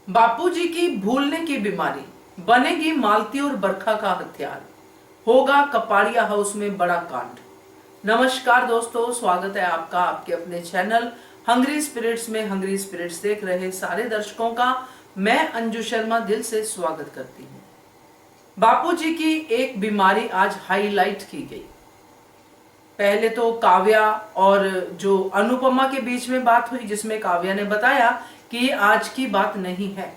बापूजी की भूलने की बीमारी बनेगी मालती और बरखा का हथियार, होगा कपाड़िया हाउस में बड़ा कांड। नमस्कार दोस्तों, स्वागत है आपका आपके अपने चैनल हंग्री स्पिरिट्स में। हंग्री स्पिरिट्स देख रहे सारे दर्शकों का मैं अंजू शर्मा दिल से स्वागत करती हूँ। बापूजी की एक बीमारी आज हाईलाइट की गई। पहले तो काव्या और जो अनुपमा के बीच में बात हुई, जिसमें काव्या ने बताया कि ये आज की बात नहीं है,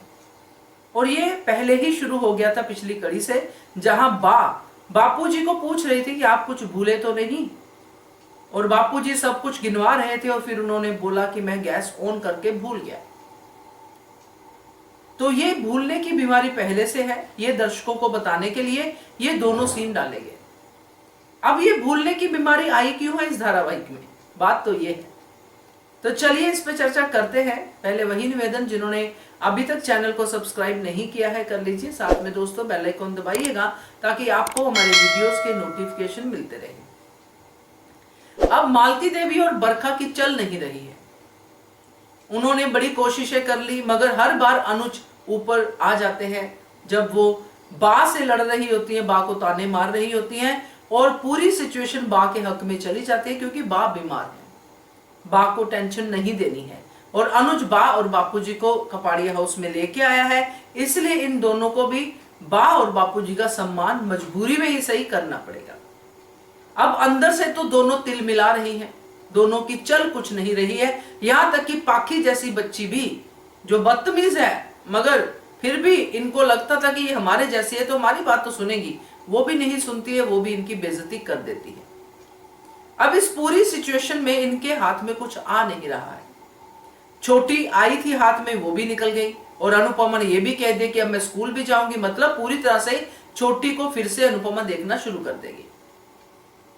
और ये पहले ही शुरू हो गया था पिछली कड़ी से, जहां बापूजी को पूछ रही थी कि आप कुछ भूले तो नहीं, और बापूजी सब कुछ गिनवा रहे थे और फिर उन्होंने बोला कि मैं गैस ऑन करके भूल गया। तो ये भूलने की बीमारी पहले से है, ये दर्शकों को बताने के लिए ये दोनों सीन डाले गए। अब ये भूलने की बीमारी आई क्यों है इस धारावाहिक में, बात तो ये है। तो चलिए इस पे चर्चा करते हैं। पहले वही निवेदन, जिन्होंने अभी तक चैनल को सब्सक्राइब नहीं किया है कर लीजिए, साथ में दोस्तों बेल आइकन दबाइएगा ताकि आपको हमारे वीडियोस के नोटिफिकेशन मिलते रहे। अब मालती देवी और बरखा की चल नहीं रही है। उन्होंने बड़ी कोशिशें कर ली, मगर हर बार अनुज ऊपर आ जाते हैं। जब वो बा से लड़ रही होती है, बा को ताने मार रही होती हैं, और पूरी सिचुएशन बा के हक में चली जाती है क्योंकि बा बीमार है, बा को टेंशन नहीं देनी है। और अनुज बा और बापूजी को कपाड़िया हाउस में लेके आया है, इसलिए इन दोनों को भी बा और बापूजी का सम्मान मजबूरी में ही सही करना पड़ेगा। अब अंदर से तो दोनों तिल मिला रही हैं, दोनों की चल कुछ नहीं रही है। यहां तक कि पाखी जैसी बच्ची भी, जो बदतमीज है मगर फिर भी इनको लगता था कि ये हमारे जैसी है तो हमारी बात तो सुनेगी, वो भी नहीं सुनती है, वो भी इनकी बेइज्जती कर देती है। अब इस पूरी सिचुएशन में इनके हाथ में कुछ आ नहीं रहा है। छोटी आई थी हाथ में, वो भी निकल गई, और अनुपमा ने ये भी कह दिया कि अब मैं स्कूल भी जाऊंगी, मतलब पूरी तरह से छोटी को फिर से अनुपमा देखना शुरू कर देगी।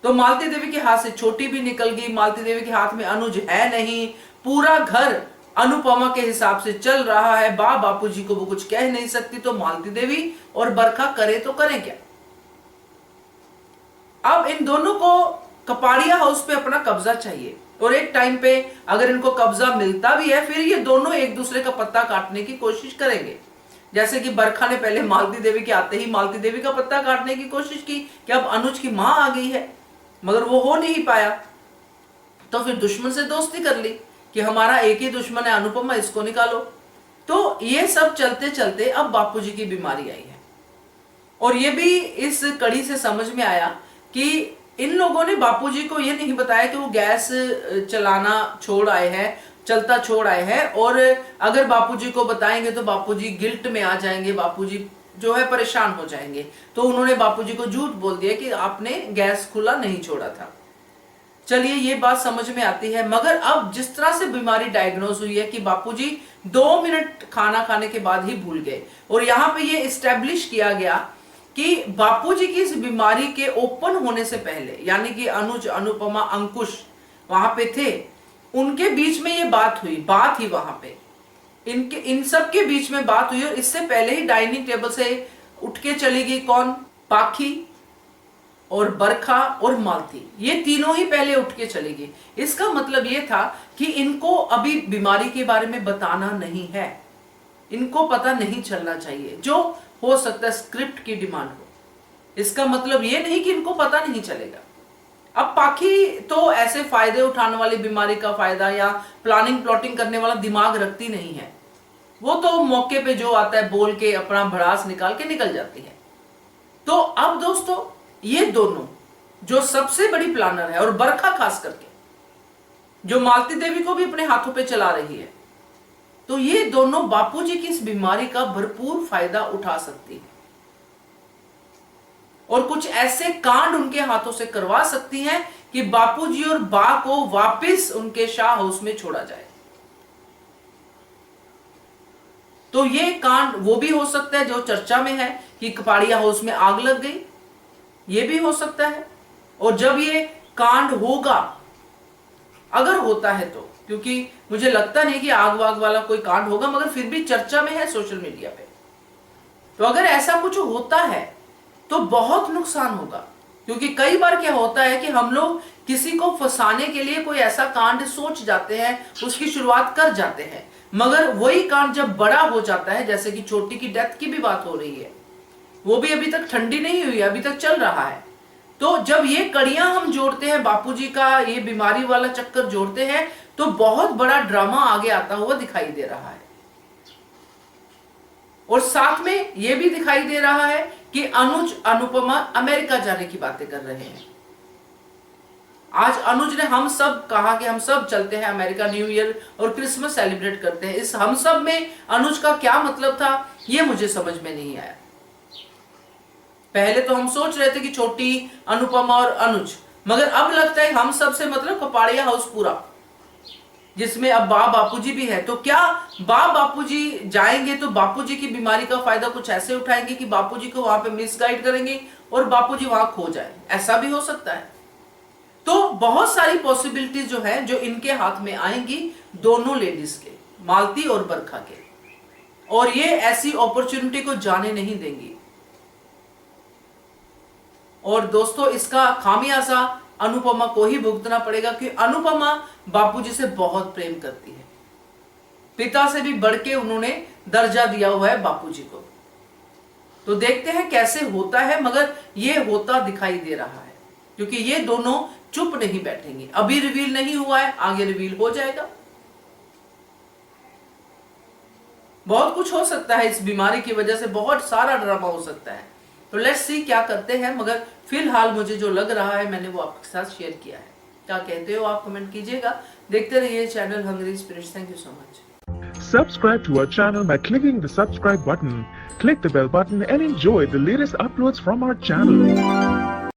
तो मालती देवी के हाथ से छोटी भी निकल गई, मालती देवी के हाथ में अनुज है नहीं, पूरा घर अनुपमा के हिसाब से चल रहा है। बापूजी को वो कुछ कह नहीं सकती, तो मालती देवी और बरखा करे तो करें क्या। अब इन दोनों को कपाड़िया हाउस पे अपना कब्जा चाहिए, और एक टाइम पे अगर इनको कब्जा मिलता भी है, फिर ये दोनों एक दूसरे का पत्ता काटने की कोशिश करेंगे। जैसे कि बरखा ने पहले मालती देवी के आते ही मालती देवी का पत्ता काटने की कोशिश की कि अब अनुज की मां आ गई है, मगर वो हो नहीं पाया। तो फिर दुश्मन से दोस्ती कर ली कि हमारा एक ही दुश्मन है अनुपमा, इसको निकालो। तो ये सब चलते चलते अब बापूजी की बीमारी आई है, और ये भी इस कड़ी से समझ में आया कि इन लोगों ने बापूजी को ये नहीं बताया कि वो गैस चलाना छोड़ आए हैं, चलता छोड़ आए हैं, और अगर बापूजी को बताएंगे तो बापूजी गिल्ट में आ जाएंगे, बापूजी जो है परेशान हो जाएंगे। तो उन्होंने बापूजी को झूठ बोल दिया कि आपने गैस खुला नहीं छोड़ा था। चलिए ये बात समझ में आती है, मगर अब जिस तरह से बीमारी डायग्नोज हुई है कि बापूजी 2 मिनट खाना खाने के बाद ही भूल गए, और यहाँ पे ये इस्टेब्लिश किया गया कि बापूजी की इस बीमारी के ओपन होने से पहले, यानी कि अनुज, अनुपमा, अंकुश वहां पे थे, उनके बीच में ये बात हुई, बात ही वहां पे इन सब के बीच में बात हुई। और इससे पहले ही डाइनिंग टेबल से उठ के चली गई कौन, पाखी और बरखा और मालती, ये तीनों ही पहले उठ के चली गई। इसका मतलब ये था कि इनको अभी बीमारी के बारे में बताना नहीं है, इनको पता नहीं चलना चाहिए। जो हो सकता है स्क्रिप्ट की डिमांड हो, इसका मतलब ये नहीं कि इनको पता नहीं चलेगा। अब पाखी तो ऐसे फायदे उठाने वाली बीमारी का फायदा या प्लानिंग प्लॉटिंग करने वाला दिमाग रखती नहीं है, वो तो मौके पे जो आता है बोल के अपना भड़ास निकाल के निकल जाती है। तो अब दोस्तों ये दोनों जो सबसे बड़ी प्लानर है, और बरखा खास करके जो मालती देवी को भी अपने हाथों पे चला रही है, तो ये दोनों बापूजी की इस बीमारी का भरपूर फायदा उठा सकती है, और कुछ ऐसे कांड उनके हाथों से करवा सकती हैं कि बापूजी और बा को वापस उनके शाह हाउस में छोड़ा जाए। तो ये कांड वो भी हो सकता है जो चर्चा में है कि कपाड़िया हाउस में आग लग गई, ये भी हो सकता है। और जब ये कांड होगा, अगर होता है तो, क्योंकि मुझे लगता नहीं कि आग वाग वाला कोई कांड होगा, मगर फिर भी चर्चा में है सोशल मीडिया पे, तो अगर ऐसा कुछ होता है तो बहुत नुकसान होगा। क्योंकि कई बार क्या होता है कि हम लोग किसी को फंसाने के लिए कोई ऐसा कांड सोच जाते हैं, उसकी शुरुआत कर जाते हैं, मगर वही कांड जब बड़ा हो जाता है, जैसे कि छोटी की डेथ की भी बात हो रही है, वो भी अभी तक ठंडी नहीं हुई, अभी तक चल रहा है। तो जब ये कड़ियां हम जोड़ते हैं, बापूजी का ये बीमारी वाला चक्कर जोड़ते हैं, तो बहुत बड़ा ड्रामा आगे आता हुआ दिखाई दे रहा है। और साथ में ये भी दिखाई दे रहा है कि अनुज अनुपमा अमेरिका जाने की बातें कर रहे हैं। आज अनुज ने हम सब कहा कि हम सब चलते हैं अमेरिका, न्यू ईयर और क्रिसमस सेलिब्रेट करते हैं। इस हम सब में अनुज का क्या मतलब था, ये मुझे समझ में नहीं आया। पहले तो हम सोच रहे थे कि छोटी, अनुपमा और अनुज, मगर अब लगता है हम सब से मतलब कपाड़िया हाउस पूरा, जिसमें अब बापूजी भी है। तो क्या बापूजी जाएंगे तो बापूजी की बीमारी का फायदा कुछ ऐसे उठाएंगे कि बापूजी को वहां पे मिसगाइड करेंगे और बापूजी वहां खो जाए, ऐसा भी हो सकता है। तो बहुत सारी पॉसिबिलिटीज जो है जो इनके हाथ में आएंगी, दोनों लेडीज के, मालती और बरखा के, और ये ऐसी अपॉर्चुनिटी को जाने नहीं देंगी। और दोस्तों इसका खामियाजा अनुपमा को ही भुगतना पड़ेगा, क्योंकि अनुपमा बापूजी से बहुत प्रेम करती है, पिता से भी बढ़ के उन्होंने दर्जा दिया हुआ है बापूजी को। तो देखते हैं कैसे होता है, मगर ये होता दिखाई दे रहा है, क्योंकि ये दोनों चुप नहीं बैठेंगे। अभी रिवील नहीं हुआ है, आगे रिवील हो जाएगा। बहुत कुछ हो सकता है इस बीमारी की वजह से, बहुत सारा ड्रामा हो सकता है। तो लेट्स सी क्या करते हैं, मगर फिलहाल मुझे जो लग रहा है मैंने वो आपके साथ शेयर किया है। क्या कहते हो आप कमेंट कीजिएगा। देखते रहिए channel hungry spirits. Thank you so much. Subscribe to our channel by clicking the subscribe button. Click the bell button and enjoy the latest uploads from our channel.